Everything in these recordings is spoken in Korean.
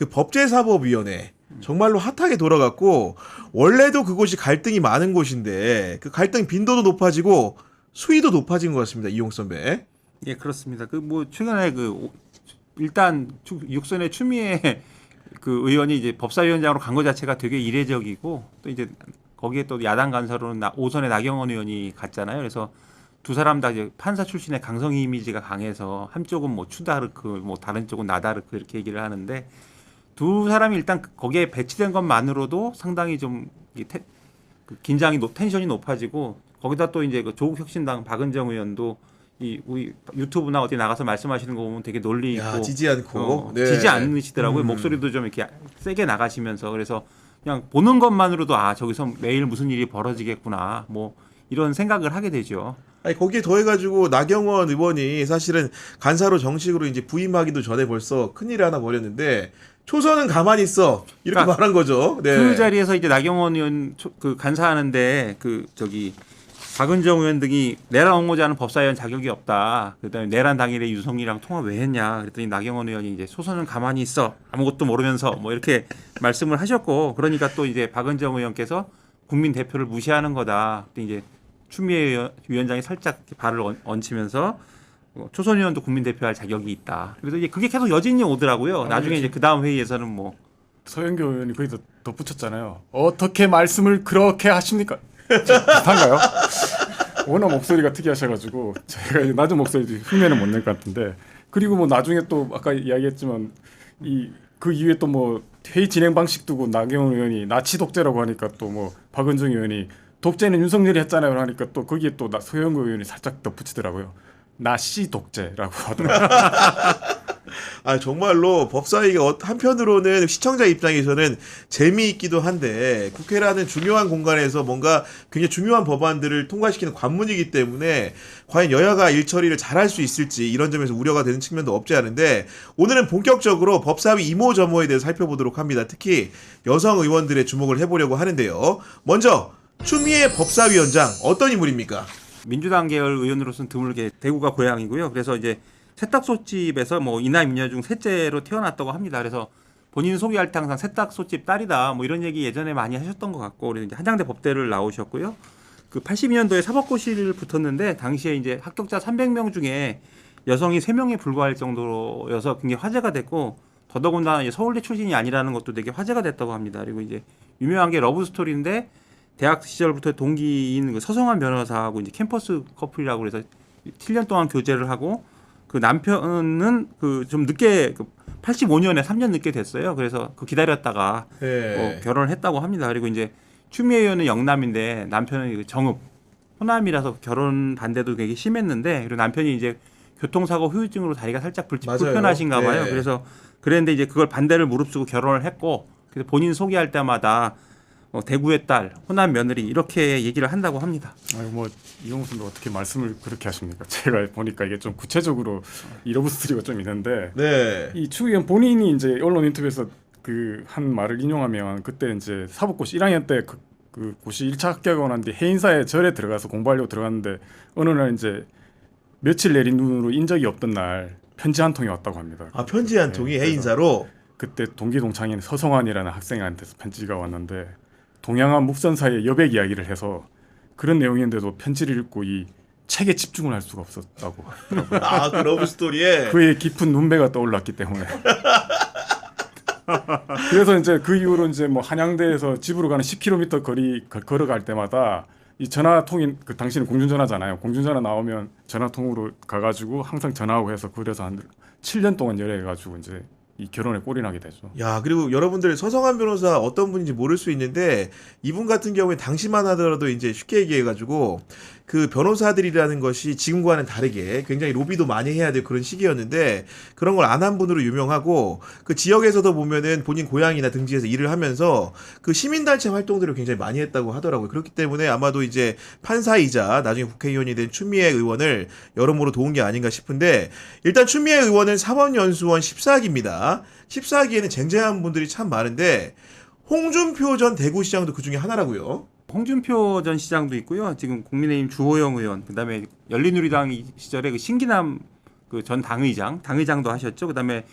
그 법제사법위원회 정말로 핫하게 돌아갔고 원래도 그곳이 갈등이 많은 곳인데 그 갈등 빈도도 높아지고 수위도 높아진 것 같습니다. 이용 선배. 예, 그렇습니다. 그 뭐 최근에 일단 육선의 추미애 그 의원이 이제 법사위원장으로 간 것 자체가 되게 이례적이고 또 이제 거기에 또 야당 간사로는 오선의 나경원 의원이 갔잖아요. 그래서 두 사람 다 이제 판사 출신의 강성희 이미지가 강해서 한쪽은 뭐 추다르크, 뭐 다른 쪽은 나다르크 이렇게 얘기를 하는데 두 사람이 일단 거기에 배치된 것만으로도 상당히 좀 긴장이 텐션이 높아지고 거기다 또 이제 그 조국혁신당 박은정 의원도 우리 유튜브나 어디 나가서 말씀하시는 거 보면 되게 논리 있고 지지 않고 지지 않으시더라고요. 목소리도 좀 이렇게 세게 나가시면서 그래서 그냥 보는 것만으로도 저기서 매일 무슨 일이 벌어지겠구나 뭐 이런 생각을 하게 되죠. 아니 거기에 더해가지고 나경원 의원이 사실은 간사로 정식으로 이제 부임하기도 전에 벌써 큰일을 하나 벌였는데 초선은 가만히 있어 이렇게 그러니까 말한 거죠. 네. 그 자리에서 이제 나경원 의원 그 간사하는데 박은정 의원 등이 내란 옹호자는 법사위원 자격이 없다. 그다음에 내란 당일에 유성이랑 통화 왜 했냐. 그랬더니 나경원 의원이 이제 소선은 가만히 있어 아무것도 모르면서 뭐 이렇게 말씀을 하셨고 그러니까 또 이제 박은정 의원께서 국민 대표를 무시하는 거다. 그때 이제 추미애 위원장이 살짝 발을 얹히면서 초선 의원도 국민 대표할 자격이 있다. 그래서 이제 그게 계속 여진이 오더라고요. 나중에 이제 그 다음 회의에서는 뭐 서영교 의원이 거기다 덧붙였잖아요. 어떻게 말씀을 그렇게 하십니까? 비슷한가요? 워낙 목소리가 특이하셔가지고 제가 낮은 목소리 흉내는 못 낼 것 같은데 그리고 뭐 나중에 또 아까 이야기했지만 그 이후에 또 뭐 회의 진행 방식 두고 나경원 의원이 나치 독재라고 하니까 또 뭐 박은정 의원이 독재는 윤석열이 했잖아요 하니까 또 거기에 또 서영교 의원이 살짝 덧붙이더라고요. 나씨 독재라고 하더라고요. 정말로 법사위가 한편으로는 시청자 입장에서는 재미있기도 한데 국회라는 중요한 공간에서 뭔가 굉장히 중요한 법안들을 통과시키는 관문이기 때문에 과연 여야가 일처리를 잘할 수 있을지 이런 점에서 우려가 되는 측면도 없지 않은데 오늘은 본격적으로 법사위 이모저모에 대해서 살펴보도록 합니다. 특히 여성 의원들의 주목을 해보려고 하는데요. 먼저 추미애 법사위원장 어떤 인물입니까? 민주당 계열 의원으로서는 드물게 대구가 고향이고요. 그래서 이제 세탁소집에서 뭐 이남 임녀 중 셋째로 태어났다고 합니다. 그래서 본인 소개할 때 항상 세탁소집 딸이다 뭐 이런 얘기 예전에 많이 하셨던 것 같고 그래서 이제 한양대 법대를 나오셨고요. 그 82년도에 사법고시를 붙었는데 당시에 이제 합격자 300명 중에 여성이 3명에 불과할 정도여서 굉장히 화제가 됐고 더더군다나 서울대 출신이 아니라는 것도 되게 화제가 됐다고 합니다. 그리고 이제 유명한 게 러브 스토리인데 대학 시절부터 동기인 서성환 변호사하고 이제 캠퍼스 커플이라고 그래서 7년 동안 교제를 하고 그 남편은 좀 늦게 85년에 3년 늦게 됐어요. 그래서 기다렸다가 결혼을 했다고 합니다. 그리고 이제 추미애 의원은 영남인데 남편은 정읍 호남이라서 결혼 반대도 되게 심했는데 그리고 남편이 이제 교통사고 후유증으로 다리가 살짝 불편하신가 봐요. 그래서 그랬는데 이제 그걸 반대를 무릅쓰고 결혼을 했고 그래서 본인 소개할 때마다 대구의 딸, 호남 며느리 이렇게 얘기를 한다고 합니다. 뭐 이용우 선수 어떻게 말씀을 그렇게 하십니까? 제가 보니까 이게 좀 구체적으로 러브 스토리가 좀 있는데 이 추 의원 본인이 이제 언론 인터뷰에서 그 한 말을 인용하면 그때 이제 사법고시 1학년 때 그 고시 1차 합격하고 난 뒤 해인사에 절에 들어가서 공부하려고 들어갔는데 어느 날 이제 며칠 내린 눈으로 인적이 없던 날 편지 한 통이 왔다고 합니다. 편지 한 통이 해인사로? 그때 동기 동창인 서성환이라는 학생한테서 편지가 왔는데 동양화 묵선사의 여백 이야기를 해서 그런 내용인데도 편지를 읽고 이 책에 집중을 할 수가 없었다고. 그 러브 스토리에 그의 깊은 눈배가 떠올랐기 때문에. 그래서 이제 그 이후로 이제 뭐 한양대에서 집으로 가는 10km 거리 걸어갈 때마다 이 전화통이 당신은 공중전화잖아요. 공중전화 나오면 전화통으로 가가지고 항상 전화하고 해서 그래서 한 7년 동안 열애해가지고 이제 이 결혼에 꼴이 나게 되죠. 그리고 여러분들 서성환 변호사 어떤 분인지 모를 수 있는데 이분 같은 경우에 당시만 하더라도 이제 쉽게 얘기해가지고 그 변호사들이라는 것이 지금과는 다르게 굉장히 로비도 많이 해야 될 그런 시기였는데 그런 걸 안 한 분으로 유명하고 그 지역에서도 보면은 본인 고향이나 등지에서 일을 하면서 그 시민단체 활동들을 굉장히 많이 했다고 하더라고요. 그렇기 때문에 아마도 이제 판사이자 나중에 국회의원이 된 추미애 의원을 여러모로 도운 게 아닌가 싶은데 일단 추미애 의원은 사법연수원 14기입니다. 14기에는 쟁쟁한 분들이 참 많은데 홍준표 전 대구시장도 그 중에 하나라고요. 홍준표 전 시장도 있고요. 지금 국민의힘 주호영 의원, 그다음에 열린우리당 시절에 신기남 전 당의장도 하셨죠. 그다음에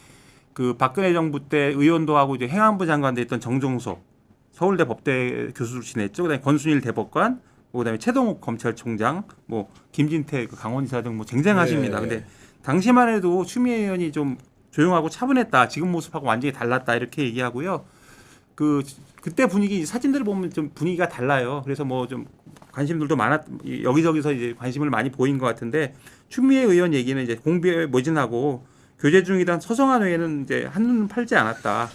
그 박근혜 정부 때 의원도 하고 이제 행안부 장관도 했던 정종석 서울대 법대 교수로 지냈죠. 그다음에 권순일 대법관, 뭐 그다음에 최동욱 검찰총장, 뭐 김진태 그 강원지사 등 뭐 쟁쟁하십니다. 네. 근데 당시만 해도 추미애 의원이 좀 조용하고 차분했다. 지금 모습하고 완전히 달랐다 이렇게 얘기하고요. 그때 분위기 사진들을 보면 좀 분위기가 달라요. 그래서 뭐 좀 관심들도 여기저기서 이제 관심을 많이 보인 것 같은데 추미애 의원 얘기는 이제 공비에 모진하고 교제 중이던 서성한 외에는 이제 한눈 팔지 않았다.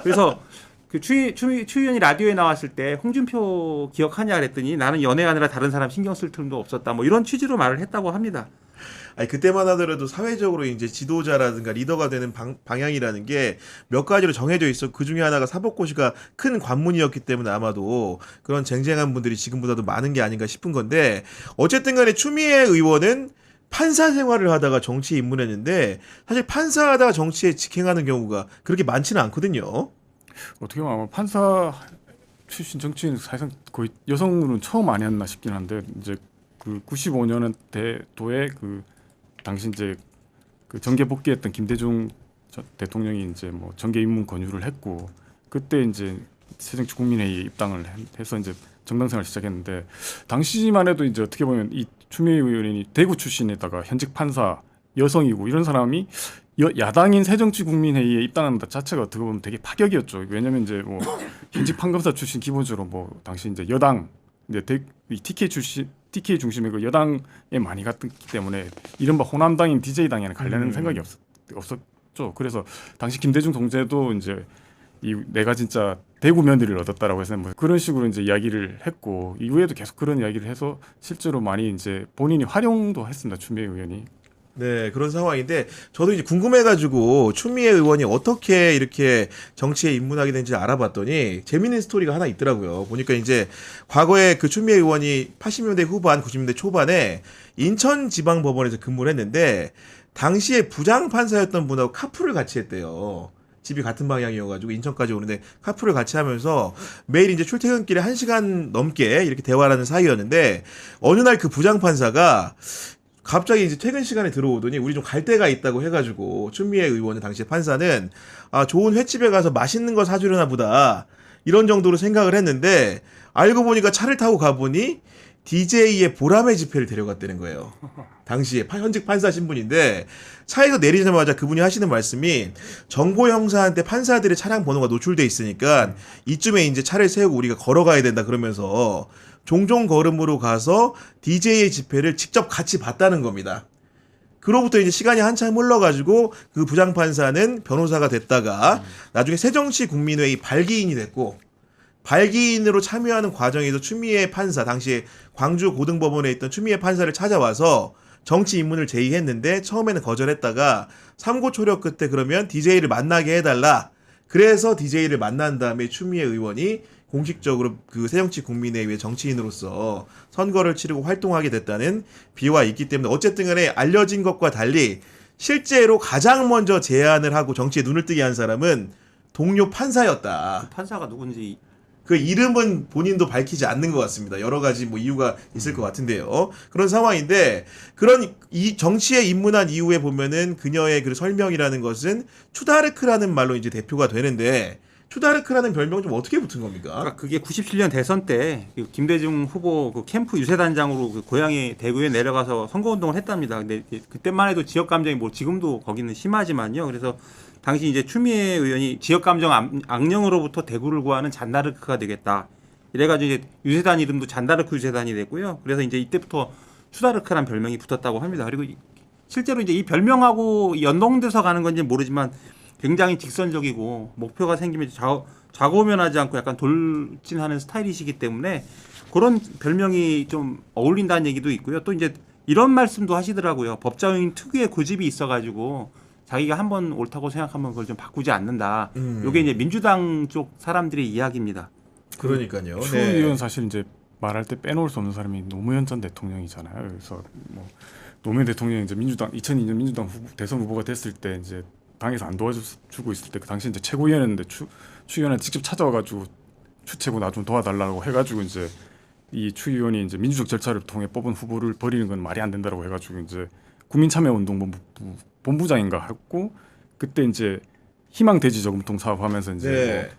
그래서 그 추 의원이 라디오에 나왔을 때 홍준표 기억하냐 그랬더니 나는 연애하느라 다른 사람 신경 쓸 틈도 없었다. 뭐 이런 취지로 말을 했다고 합니다. 아니 그때만 하더라도 사회적으로 이제 지도자라든가 리더가 되는 방향이라는 게 몇 가지로 정해져 있어. 그 중에 하나가 사법고시가 큰 관문이었기 때문에 아마도 그런 쟁쟁한 분들이 지금보다도 많은 게 아닌가 싶은 건데 어쨌든 간에 추미애 의원은 판사 생활을 하다가 정치에 입문했는데 사실 판사하다가 정치에 직행하는 경우가 그렇게 많지는 않거든요. 어떻게 보면 아마 판사 출신 정치인 사실상 거의 여성으로는 처음 아니었나 싶긴 한데 이제 그 95년은 대도에 그 당시 이제 그 정계 복귀했던 김대중 대통령이 이제 뭐 정계 입문 권유를 했고 그때 이제 새정치국민회의에 입당을 해서 이제 정당 생활을 시작했는데 당시만 해도 이제 어떻게 보면 이 추미애 의원이 대구 출신에다가 현직 판사 여성이고 이런 사람이 야당인 새정치국민회의에 입당하는 것 자체가 어떻게 보면 되게 파격이었죠. 왜냐하면 이제 뭐 현직 판검사 출신 기본적으로 뭐 당시 이제 여당 이제 TK 중심의 그 여당에 많이 갔기 때문에 이른바 호남당인 DJ당에는 가려는 생각이 없었죠. 그래서 당시 김대중 동재도 이제 내가 진짜 대구 며느리를 얻었다라고 해서 뭐 그런 식으로 이제 이야기를 했고 이후에도 계속 그런 이야기를 해서 실제로 많이 이제 본인이 활용도 했습니다. 추미애 의원이. 네, 그런 상황인데 저도 이제 궁금해가지고 추미애 의원이 어떻게 이렇게 정치에 입문하게 된지 알아봤더니 재밌는 스토리가 하나 있더라고요. 보니까 이제 과거에 그 추미애 의원이 80년대 후반, 90년대 초반에 인천지방법원에서 근무를 했는데 당시에 부장판사였던 분하고 카풀을 같이 했대요. 집이 같은 방향이어가지고 인천까지 오는데 카풀을 같이 하면서 매일 이제 출퇴근길에 1시간 넘게 이렇게 대화를 하는 사이였는데 어느 날 그 부장판사가 갑자기 이제 퇴근 시간에 들어오더니 우리 좀 갈 데가 있다고 해가지고 추미애 의원은 당시 판사는 좋은 횟집에 가서 맛있는 거 사주려나 보다 이런 정도로 생각을 했는데 알고 보니까 차를 타고 가보니 DJ의 보람의 집회를 데려갔다는 거예요. 당시에 현직 판사 신분인데 차에서 내리자마자 그분이 하시는 말씀이 정보 형사한테 판사들의 차량 번호가 노출돼 있으니까 이쯤에 이제 차를 세우고 우리가 걸어가야 된다 그러면서 종종 걸음으로 가서 DJ의 집회를 직접 같이 봤다는 겁니다. 그로부터 이제 시간이 한참 흘러가지고 그 부장판사는 변호사가 됐다가 나중에 새정치국민회의 발기인이 됐고 발기인으로 참여하는 과정에서 추미애 판사, 당시에 광주 고등법원에 있던 추미애 판사를 찾아와서 정치 입문을 제의했는데 처음에는 거절했다가 삼고초려 끝에 그러면 DJ를 만나게 해달라. 그래서 DJ를 만난 다음에 추미애 의원이 공식적으로 그 새정치국민회의의 정치인으로서 선거를 치르고 활동하게 됐다는 비화가 있기 때문에 어쨌든 간에 알려진 것과 달리 실제로 가장 먼저 제안을 하고 정치에 눈을 뜨게 한 사람은 동료 판사였다. 판사가 누군지 그 이름은 본인도 밝히지 않는 것 같습니다. 여러 가지 뭐 이유가 있을 것 같은데요. 그런 상황인데 그런 이 정치에 입문한 이후에 보면은 그녀의 그 설명이라는 것은 추다르크라는 말로 이제 대표가 되는데 추다르크라는 별명은 좀 어떻게 붙은 겁니까? 그러니까 그게 97년 대선 때 김대중 후보 그 캠프 유세단장으로 그 고향에 대구에 내려가서 선거운동을 했답니다. 근데 그때만 해도 지역 감정이 뭐 지금도 거기는 심하지만요. 그래서 당시 이제 추미애 의원이 지역 감정 악령으로부터 대구를 구하는 잔다르크가 되겠다. 이래가지고 이제 유세단 이름도 잔다르크 유세단이 됐고요. 그래서 이제 이때부터 추다르크란 별명이 붙었다고 합니다. 그리고 실제로 이제 이 별명하고 연동돼서 가는 건지 모르지만 굉장히 직선적이고 목표가 생기면 좌고우면하지 않고 약간 돌진하는 스타일이시기 때문에 그런 별명이 좀 어울린다는 얘기도 있고요. 또 이제 이런 말씀도 하시더라고요. 법조인 특유의 고집이 있어가지고 자기가 한번 옳다고 생각하면 그걸 좀 바꾸지 않는다. 이게 이제 민주당 쪽 사람들의 이야기입니다. 그러니까요. 추 의원 사실 이제 말할 때 빼놓을 수 없는 사람이 노무현 전 대통령이잖아요. 그래서 뭐 노무현 대통령이 이제 2002년 민주당 대선 후보가 됐을 때 이제 당에서 안 도와주고 있을 때 그 당시 이제 최고위원이었는데 추 의원은 직접 찾아와가지고 추 최고 나 좀 도와달라고 해가지고 이제 이 추 의원이 이제 민주적 절차를 통해 뽑은 후보를 버리는 건 말이 안 된다라고 해가지고 이제 국민참여운동본부 본부장인가 했고 그때 이제 희망 돼지 저금통 사업하면서 이제 네.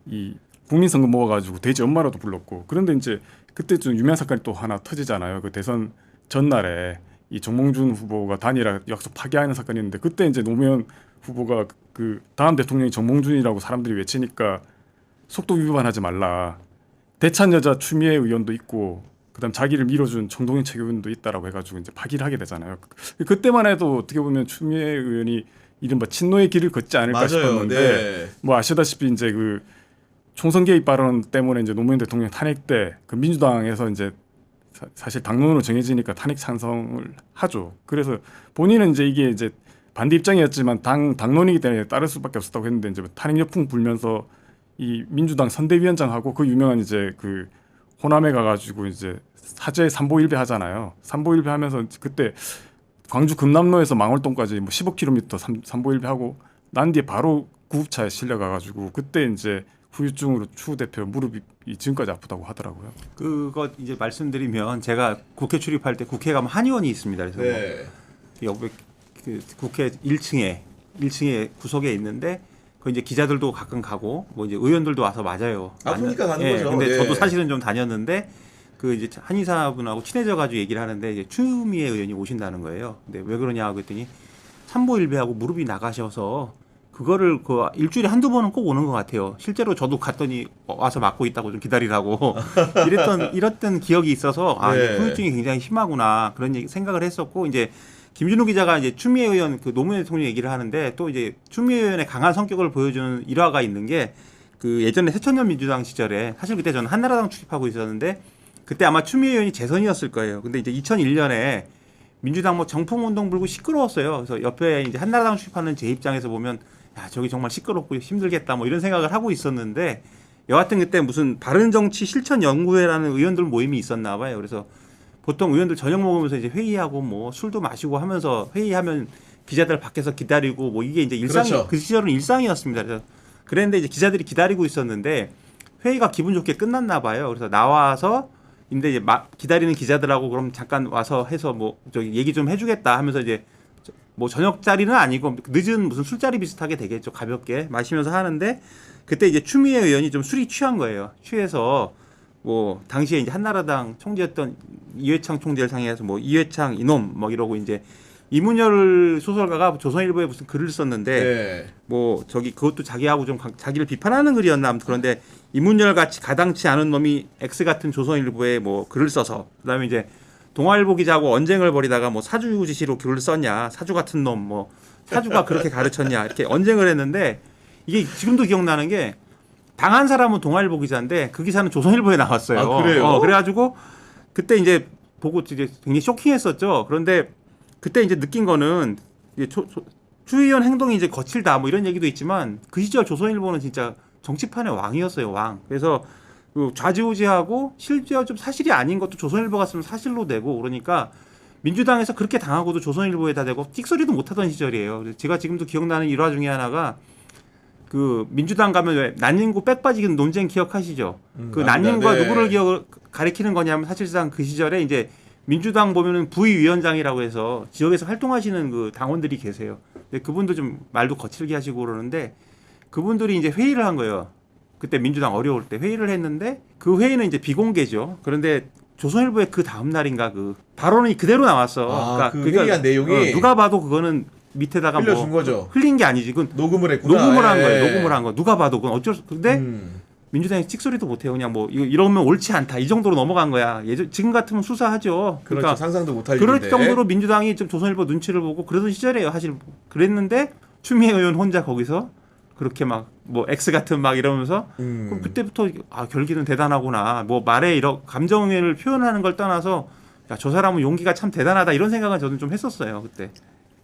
이 국민선거 모아가지고 돼지 엄마라도 불렀고 그런데 이제 그때 좀 유명 사건이 또 하나 터지잖아요. 그 대선 전날에 이 정몽준 후보가 단일화 약속 파기하는 사건이 있는데 그때 이제 노무현 후보가 그 다음 대통령이 정몽준이라고 사람들이 외치니까 속도 위반하지 말라. 대찬 여자 추미애 의원도 있고 그다음 자기를 밀어준 정동영 최고위원도 있다라고 해가지고 이제 파기를 하게 되잖아요. 그때만 해도 어떻게 보면 추미애 의원이 이른바 친노의 길을 걷지 않을까 맞아요. 싶었는데 네. 뭐 아시다시피 이제 그 총선 개입 발언 때문에 이제 노무현 대통령 탄핵 때 그 민주당에서 이제 사실 당론으로 정해지니까 탄핵 찬성을 하죠. 그래서 본인은 이제 이게 이제 반대 입장이었지만 당론이기 때문에 따를 수밖에 없었다고 했는데 이제 탄핵 역풍 불면서 이 민주당 선대위원장하고 그 유명한 이제 그 호남에 가가지고 이제 사죄 삼보일배 하잖아요. 삼보일배 하면서 그때 광주 금남로에서 망월동까지 뭐 15km 삼보일배 하고 난 뒤에 바로 구급차에 실려가가지고 그때 이제 후유증으로 추 대표 무릎이 지금까지 아프다고 하더라고요. 그거 이제 말씀드리면 제가 국회 출입할 때 국회 가면 한의원이 있습니다. 그래서 네. 옆에 그 국회 1층에 구석에 있는데 그 이제 기자들도 가끔 가고 뭐 이제 의원들도 와서 맞아요. 아프니까 가는 예, 거죠. 근데 네. 저도 사실은 좀 다녔는데 그 이제 한의사분하고 친해져 가지고 얘기를 하는데 이제 추미애 의원이 오신다는 거예요. 근데 왜 그러냐 그랬더니 삼보일배하고 무릎이 나가셔서 그거를 그 일주일에 한두 번은 꼭 오는 것 같아요. 실제로 저도 갔더니 와서 맞고 있다고 좀 기다리라고 이랬던 기억이 있어서 아, 네. 후유증이 굉장히 심하구나 그런 생각을 했었고 이제 김준우 기자가 이제 추미애 의원 그 노무현 대통령 얘기를 하는데 또 이제 추미애 의원의 강한 성격을 보여주는 일화가 있는 게 그 예전에 새천년 민주당 시절에 사실 그때 저는 한나라당 출입하고 있었는데 그때 아마 추미애 의원이 재선이었을 거예요. 근데 이제 2001년에 민주당 뭐 정풍운동 불고 시끄러웠어요. 그래서 옆에 이제 한나라당 출입하는 제 입장에서 보면 야 저기 정말 시끄럽고 힘들겠다 뭐 이런 생각을 하고 있었는데 여하튼 그때 무슨 바른정치 실천연구회라는 의원들 모임이 있었나 봐요. 그래서 보통 의원들 저녁 먹으면서 이제 회의하고 뭐 술도 마시고 하면서 회의하면 기자들 밖에서 기다리고 뭐 이게 이제 일상이 그렇죠. 그 시절은 일상이었습니다. 그래서 그랬는데 이제 기자들이 기다리고 있었는데 회의가 기분 좋게 끝났나 봐요. 그래서 나와서 근데 이제 기다리는 기자들하고 그럼 잠깐 와서 해서 뭐 저기 얘기 좀 해주겠다 하면서 이제 뭐 저녁 자리는 아니고 늦은 무슨 술자리 비슷하게 되겠죠. 가볍게 마시면서 하는데 그때 이제 추미애 의원이 좀 술이 취한 거예요. 취해서 뭐 당시에 이제 한나라당 총재였던 이회창 총재를 상의해서 뭐 이회창 이놈 뭐 이러고 이제 이문열 소설가가 조선일보에 무슨 글을 썼는데 네. 뭐 저기 그것도 자기하고 좀 자기를 비판하는 글이었나 아무튼 그런데 이문열 같이 가당치 않은 놈이 X 같은 조선일보에 뭐 글을 써서 그다음에 이제 동아일보 기자하고 언쟁을 벌이다가 뭐 사주 지시로 글을 썼냐 사주 같은 놈 뭐 사주가 그렇게 가르쳤냐 이렇게 언쟁을 했는데 이게 지금도 기억나는 게 당한 사람은 동아일보 기자인데 그 기사는 조선일보에 나왔어요. 아, 그래요? 그래가지고 그때 이제 보고 이제 굉장히 쇼킹했었죠. 그런데 그때 이제 느낀 거는 이제 추 의원 행동이 이제 거칠다 뭐 이런 얘기도 있지만 그 시절 조선일보는 진짜 정치판의 왕이었어요. 왕. 그래서 그 좌지우지하고 실제 좀 사실이 아닌 것도 조선일보 갔으면 사실로 되고 그러니까 민주당에서 그렇게 당하고도 조선일보에다 대고 찍소리도 못하던 시절이에요. 그래서 제가 지금도 기억나는 일화 중에 하나가 그 민주당 가면 왜 난닝구 빽 빠지는 논쟁 기억하시죠? 그 난닝구가 네. 누구를 가리키는 거냐면 사실상 그 시절에 이제 민주당 보면은 부위원장이라고 해서 지역에서 활동하시는 그 당원들이 계세요. 근데 그분도 좀 말도 거칠게 하시고 그러는데 그분들이 이제 회의를 한 거예요. 그때 민주당 어려울 때 회의를 했는데 그 회의는 이제 비공개죠. 그런데 조선일보에 그 다음 날인가 그 발언이 그대로 나왔어. 아, 그 회의한 내용이 누가 봐도 그거는 밑에다가 흘려준 뭐 거죠. 흘린 게 아니지. 그건 녹음을 했구나. 녹음을 한 예. 거예요. 녹음을 한 거. 누가 봐도 그건 어쩔 수. 근데 민주당이 찍소리도 못해요. 그냥 뭐 이러면 옳지 않다. 이 정도로 넘어간 거야. 지금 같으면 수사하죠. 그렇죠. 그러니까 상상도 못할 그럴 일인데. 정도로 민주당이 좀 조선일보 눈치를 보고 그러던 시절이에요. 사실 그랬는데 추미애 의원 혼자 거기서 그렇게 막 뭐 X 같은 막 이러면서 그럼 그때부터 아 결기는 대단하구나. 뭐 말에 이런 감정을 표현하는 걸 떠나서 야, 저 사람은 용기가 참 대단하다 이런 생각은 저는 좀 했었어요 그때.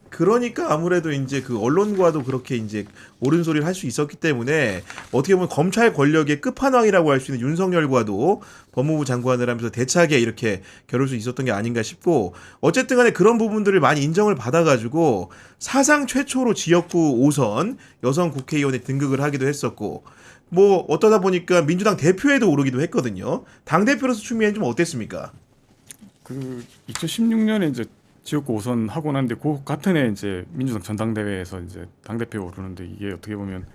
그러니까 아무래도 이제 그 언론과도 그렇게 이제 옳은 소리를 할 수 있었기 때문에 어떻게 보면 검찰 권력의 끝판왕이라고 할 수 있는 윤석열과도 법무부 장관을 하면서 대차게 이렇게 겨룰 수 있었던 게 아닌가 싶고 어쨌든 간에 그런 부분들을 많이 인정을 받아가지고 사상 최초로 지역구 5선 여성 국회의원에 등극을 하기도 했었고 뭐 어떠다 보니까 민주당 대표에도 오르기도 했거든요. 당대표로서 추미애는 좀 어땠습니까? 그 2016년에 이제 지역구 5선 하고 났는데 그 같은 해 이제 민주당 전당대회에서 이제 당대표 오르는데 이게 어떻게 보면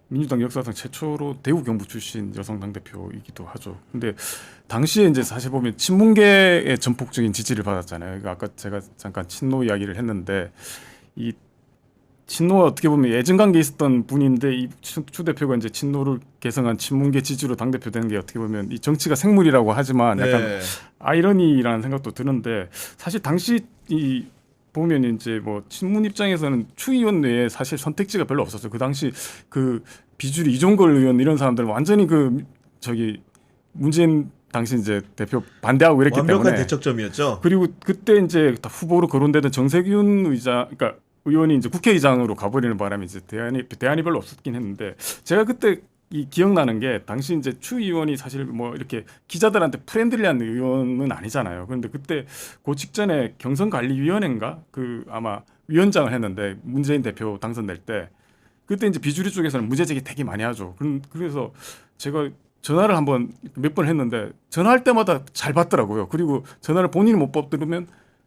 민주당 역사상 최초로 대구 경북 출신 여성 당대표이기도 하죠. 근데 당시에 이제 사실 보면 친문계의 전폭적인 지지를 받았잖아요. 그러니까 아까 제가 잠깐 친노 이야기를 했는데 이 친노와 어떻게 보면 예전 관계 있었던 분인데 이 추 대표가 이제 친노를 개성한 친문계 지지로 당대표 되는 게 어떻게 보면 이 정치가 생물이라고 하지만 약간 네. 아이러니라는 생각도 드는데 사실 당시 이 보면 이제 뭐 친문 입장에서는 추 의원 외에 사실 선택지가 별로 없었어요. 그 당시 그 비주류 이종걸 의원 이런 사람들은 완전히 그 저기 문재인 당시 이제 대표 반대하고 이랬기 완벽한 때문에 대척점이었죠. 그리고 그때 이제 다 후보로 거론되던 정세균 의장 그러니까 의원이 이제 국회의장으로 가버리는 바람에 이제 대안이 별로 없었긴 했는데 제가 그때 이 기억나는 게 당시 이제 추 의원이 사실 뭐 이렇게 기자들한테 프렌들리한 의원은 아니잖아요. 그런데 그때 그 직전에 경선관리위원회인가 그 아마 위원장을 했는데 문재인 대표 당선될 때 그때 이제 비주류 쪽에서는 문제 제기 되게 많이 하죠. 그래서 제가 전화를 한번 몇 번 했는데 전화할 때마다 잘 받더라고요. 그리고 전화를 본인이 못 받으면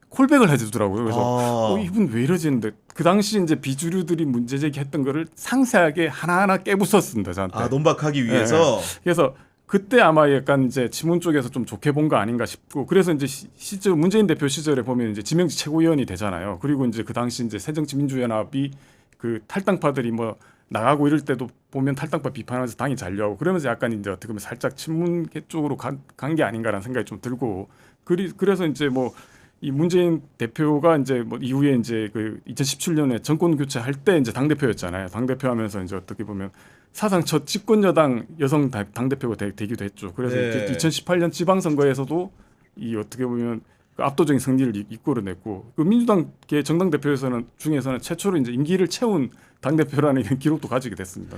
콜백을 해주더라고요. 그래서 이분 왜 이러지 했는데 그 당시 이제 비주류들이 문제 제기했던 거를 상세하게 하나하나 깨부쉈습니다. 저한테. 논박하기 위해서. 그래서 그때 아마 약간 이제 지문 쪽에서 좀 좋게 본 거 아닌가 싶고 그래서 이제 시절 문재인 대표 시절에 보면 이제 지명직 최고위원이 되잖아요. 그리고 이제 그 당시 이제 새정치민주연합이 그 탈당파들이 뭐 나가고 이럴 때도 보면 탈당파 비판하면서 당이 잔류하고 그러면서 약간 이제 어떻게 보면 살짝 친문계 쪽으로 간 게 아닌가라는 생각이 좀 들고 그래서 이제 뭐 이 문재인 대표가 이제 뭐 이후에 이제 그 2017년에 정권 교체할 때 이제 당 대표였잖아요. 당 대표하면서 이제 어떻게 보면 사상 첫 집권 여당 여성 당 대표가 되기도 했죠. 그래서 네. 2018년 지방선거에서도 이 어떻게 보면 그 압도적인 승리를 이끌어냈고 그 민주당계 정당 대표에서는 중에서는 최초로 이제 임기를 채운 당 대표라는 기록도 가지게 됐습니다.